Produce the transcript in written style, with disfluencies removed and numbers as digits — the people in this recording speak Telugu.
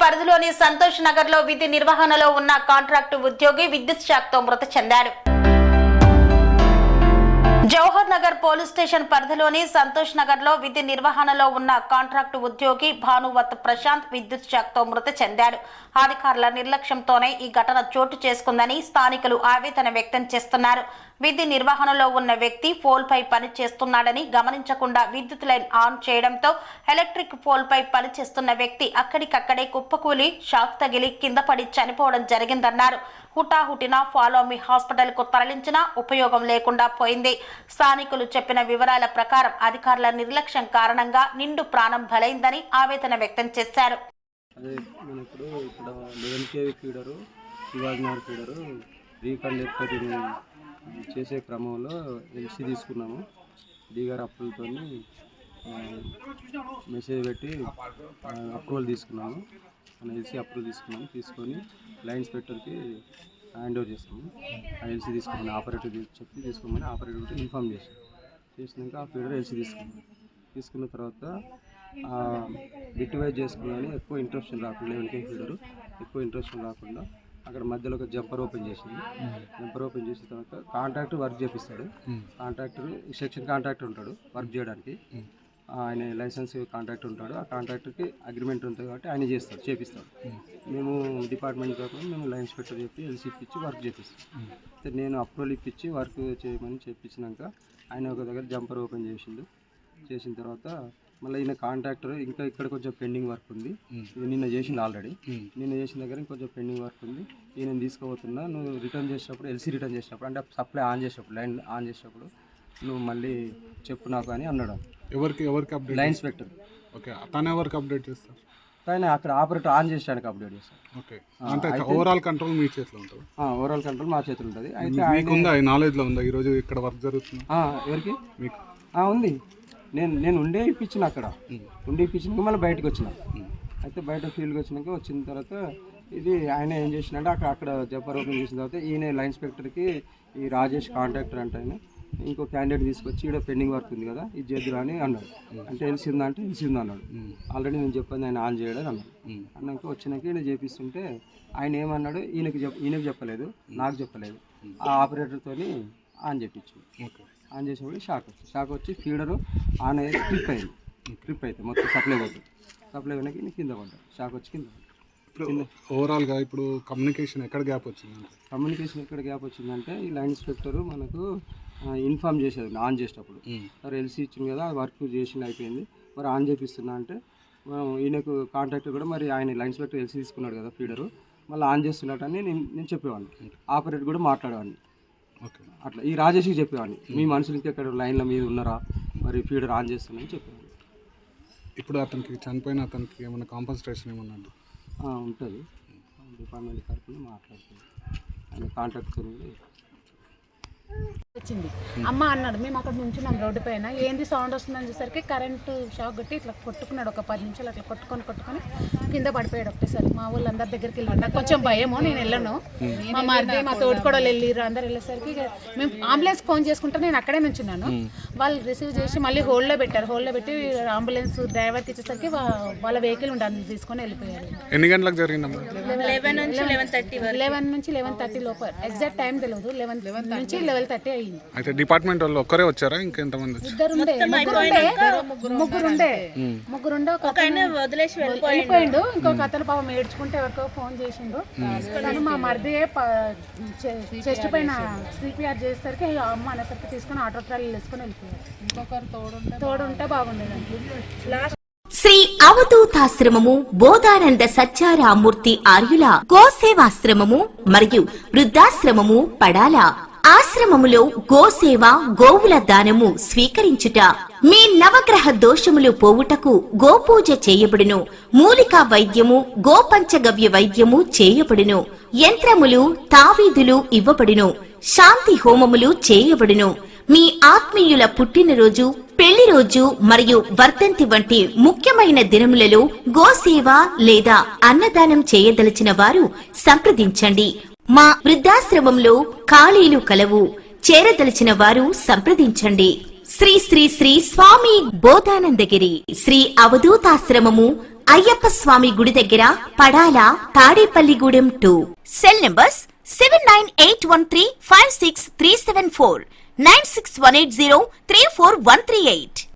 పరిధిలోని సంతోష్ నగర్ లో విధి నిర్వహణలో ఉన్న కాంట్రాక్టు ఉద్యోగి విద్యుత్ షాక్తో మృతి చెందాడు. జవహర్ నగర్ పోలీస్ స్టేషన్ పరిధిలోని సంతోష్ నగర్ లో విధి నిర్వహణలో ఉన్న కాంట్రాక్టు ఉద్యోగి భానువత్ ప్రశాంత్ విద్యుత్ షాక్తో మృతి చెందాడు. అధికారుల నిర్లక్ష్యంతోనే ఈ ఘటన చోటు చేసుకుందని స్థానికులు ఆవేదన వ్యక్తం చేస్తున్నారు. విధి నిర్వహణలో ఉన్న వ్యక్తి పోల్ పై పని చేస్తున్నాడని గమనించకుండా విద్యుత్ లైన్ ఆన్ చేయడంతో ఎలక్ట్రిక్ పోల్ పై పనిచేస్తున్న వ్యక్తి అక్కడికక్కడే కుప్పకూలి షాక్ తగిలి కింద పడి చనిపోవడం జరిగిందన్నారు. హుటాహుటిన ఫాలోమి హాస్పిటల్ కు తరలించినా ఉపయోగం లేకుండా పోయింది. స్థానికులు చెప్పిన వివరాల ప్రకారం అధికారుల నిర్లక్ష్యం కారణంగా నిండు ప్రాణం బలైందని ఆవేదన వ్యక్తం చేశారు. చేసే క్రమంలో ఎల్సీ తీసుకున్నాము. డీగార్ అప్రూవల్తో మెసేజ్ పెట్టి అప్రూవల్ తీసుకున్నాము. ఎల్సీ అప్రూవల్ తీసుకొని లైన్ ఇన్స్పెక్టర్కి హ్యాండ్ ఓవర్ చేస్తాము. ఆ ఎల్సీ తీసుకుని ఆపరేటర్ చెప్పి తీసుకోమని ఆపరేటర్కి ఇన్ఫామ్ చేసినాక ఆ ఫీడర్ ఎల్సీ తీసుకున్న తర్వాత బిట్ వైజ్ చేసుకుని ఎక్కువ ఇంట్రప్షన్ రాకుండా వెనకే ఫీడరు ఎక్కువ ఇంట్రప్షన్ రాకుండా అక్కడ మధ్యలో ఒక జంపర్ ఓపెన్ చేసింది. జంపర్ ఓపెన్ చేసిన తర్వాత కాంట్రాక్టర్ వర్క్ చేపిస్తాడు. కాంట్రాక్టర్ సెక్షన్ కాంట్రాక్టర్ ఉంటాడు వర్క్ చేయడానికి. ఆయన లైసెన్స్ కాంట్రాక్టర్ ఉంటాడు. ఆ కాంట్రాక్టర్కి అగ్రిమెంట్ ఉంటుంది కాబట్టి ఆయన చేపిస్తాడు. మేము డిపార్ట్మెంట్ తరఫున మేము లైన్ ఇన్స్పెక్టర్ చెప్పి ఎల్సీ ఇప్పించి వర్క్ చేపిస్తాం. నేను అప్రూవల్ ఇప్పించి వర్క్ చేయమని చెప్పించినాక ఆయన ఒక దగ్గర జంపర్ ఓపెన్ చేసిన తర్వాత మళ్ళీ ఈయన కాంట్రాక్టర్ ఇంకా ఇక్కడ కొంచెం పెండింగ్ వర్క్ ఉంది. ఇది నిన్న చేసింది ఆల్రెడీ. నిన్న చేసిన దగ్గర కొంచెం పెండింగ్ వర్క్ ఉంది. ఈయన తీసుకోబోతున్నా, నువ్వు రిటర్న్ చేసినప్పుడు ఎల్సీ రిటర్న్ చేసినప్పుడు అంటే సప్లై ఆన్ చేసినప్పుడు లైన్ ఆన్ చేసినప్పుడు నువ్వు మళ్ళీ చెప్పు నాకు అని అన్నాడు. ఎవరికి అప్డేట్? Line inspector. ఓకే, తను ఎవరికి అప్డేట్ చేస్తారు? కానీ అక్కడ ఆపరేటర్ ఆన్ చేసానికి అప్డేట్ చేస్తాను. ఓకే, అంటే ఓవరాల్ కంట్రోల్ మీ చేతిలో ఉంటుంది? ఓవరాల్ కంట్రోల్ మా చేతిలో ఉంటుంది. అయితే మీకుందా నాలెడ్జ్లో ఉందా ఈరోజు ఇక్కడ వర్క్ జరుగుతుంది? ఎవరికి? మీకు ఉంది. నేను ఉండే ఇప్పించిన అక్కడ ఇప్పించినాక మళ్ళీ బయటకు వచ్చిన. అయితే బయట ఫీల్డ్కి వచ్చిన తర్వాత ఇది ఆయన ఏం చేసినంటే అక్కడ జంపర్ ఓపెన్ చేసిన తర్వాత ఈయన లైన్ ఇన్స్పెక్టర్కి ఈ రాజేష్ కాంట్రాక్టర్ అంటే ఆయన ఇంకో క్యాండిడేట్ తీసుకొచ్చి ఇక్కడ పెండింగ్ వర్క్ ఉంది కదా ఇది చేద్దురా అని అన్నాడు. అంటే ఎల్సీ ఉందా అంటే ఎల్సీ ఉందా అన్నాడు. ఆల్రెడీ నేను చెప్పాను ఆయన ఆన్ చేయడం అన్నాక వచ్చినాక ఈయన చేపిస్తుంటే ఆయన ఏమన్నాడు, ఈయనకి చెప్పలేదు, నాకు చెప్పలేదు. ఆ ఆపరేటర్తో ఆన్ చేయించింది. ఆన్ చేసినప్పుడు షాక్ వచ్చి ఫీడరు ఆన్ అయ్యి ట్రిప్ అయితే మొత్తం సప్లై వెనక్కి కింద పడ్డాడు. షాక్ వచ్చి కింద. ఓవరాల్గా ఇప్పుడు కమ్యూనికేషన్ ఎక్కడ గ్యాప్ వచ్చిందంటే ఈ లైన్ ఇన్స్పెక్టర్ మనకు ఇన్ఫామ్ చేసేది ఆన్ చేసేటప్పుడు. సార్ ఎల్సీ ఇచ్చింది కదా వర్క్ చేసింది అయిపోయింది, మరి ఆన్ చేపిస్తున్నా అంటే ఈయనకు కాంట్రాక్టర్ కూడా మరి ఆయన లైన్ ఇన్స్పెక్టర్ ఎల్సీ తీసుకున్నాడు కదా ఫీడరు మళ్ళీ ఆన్ చేస్తున్నట్టని నేను చెప్పేవాడిని. ఆపరేటర్ కూడా మాట్లాడేవాడిని. అట్లా ఈ రాజేష్కి చెప్పేవాడిని, మీ మనుషులు ఇంకెక్కడ లైన్ల మీద ఉన్నారా, మరి ఫీడర్ ఆన్ చేస్తున్నాయని చెప్పేవాడిని. ఇప్పుడు అతనికి చనిపోయిన అతనికి ఏమైనా కాంపన్సేషన్ ఏమన్నా ఉంటుంది? డిపార్ట్మెంట్ తరఫున మాట్లాడుతుంది ఆయన కాంట్రాక్టర్ వచ్చింది. అమ్మ అన్నాడు, మేము అక్కడ నుంచున్నాం రోడ్డు పైన, ఏంది సౌండ్ వస్తుందని చూసరికి కరెంటు షాక్ కొట్టి ఇట్లా కొట్టుకున్నాడు. ఒక 10 నిమిషాలు అట్లా కొట్టుకొని కింద పడిపోయాడు ఒకటేసారి. మా వాళ్ళందరి దగ్గరికి వెళ్ళాడు. నాకు కొంచెం భయము, నేను వెళ్ళాను. మా మరిది మా తోడుకోడలు వెళ్ళిరు. అందరు వెళ్ళేసరికి మేము అంబులెన్స్ ఫోన్ చేసుకుంటే నేను అక్కడే నుంచున్నాను. వాళ్ళు రిసీవ్ చేసి మళ్ళీ హోల్డ్లో పెట్టి అంబులెన్స్ డ్రైవర్కి ఇచ్చేసరికి వాళ్ళ వెహికల్ ఉండాలి తీసుకొని వెళ్ళిపోయారు. ఎన్ని గంటలకు జరిగిందమ్మా? 11 నుంచి 11:30 లోపల. ఎగ్జాక్ట్ టైం తెలియదు. 11 నుంచి 11:30 అయ్యింది. అయితే డిపార్ట్మెంట్ వాళ్ళు ఒక్కరే వచ్చారా ఇంకెంతమంది? ముగ్గురుండే ఒక వెళ్ళిపోయిండు. ఇంకొక అతను పాపం ఏడ్చుకుంటే ఎవరికో ఫోన్ చేసిండు. కానీ మా మరిది చెస్ట్ పైన సిపిఆర్ చేసేసరికి అమ్మ అనేసరికి తీసుకుని ఆటో ట్రాలీ వేసుకొని వెళ్ళిపోయారు. ఇంకొకరు తోడుంటే బాగుండేది. శ్రీ అవధూతాశ్రమము బోధానంద సత్యారామూర్తి ఆర్యుల గోసేవాశ్రమము మరియు వృద్ధాశ్రమము పడాల. ఆశ్రమములో గోసేవ గోవుల దానము స్వీకరించుట, మీ నవగ్రహ దోషములు పోవుటకు గోపూజ చేయబడును. మూలికా వైద్యము గోపంచగవ్య వైద్యము చేయబడును. యంత్రములు తావీదులు ఇవ్వబడును. శాంతి హోమములు చేయబడును. మీ ఆత్మీయుల పుట్టినరోజు, పెళ్లి రోజు మరియు వర్ధంతి వంటి ముఖ్యమైన దినములలో గోసేవ లేదా అన్నదానం చేయదలిచిన వారు సంప్రదించండి. మా వృద్ధాశ్రమంలో ఖాళీలు కలవు. చేరదలిచిన వారు సంప్రదించండి. శ్రీ శ్రీ శ్రీ స్వామి బోధానందగిరి శ్రీ అవధూతాశ్రమము అయ్యప్ప స్వామి గుడి దగ్గర పడాల తాడేపల్లిగూడెం 2. Cell numbers 7981356374, 96180341138.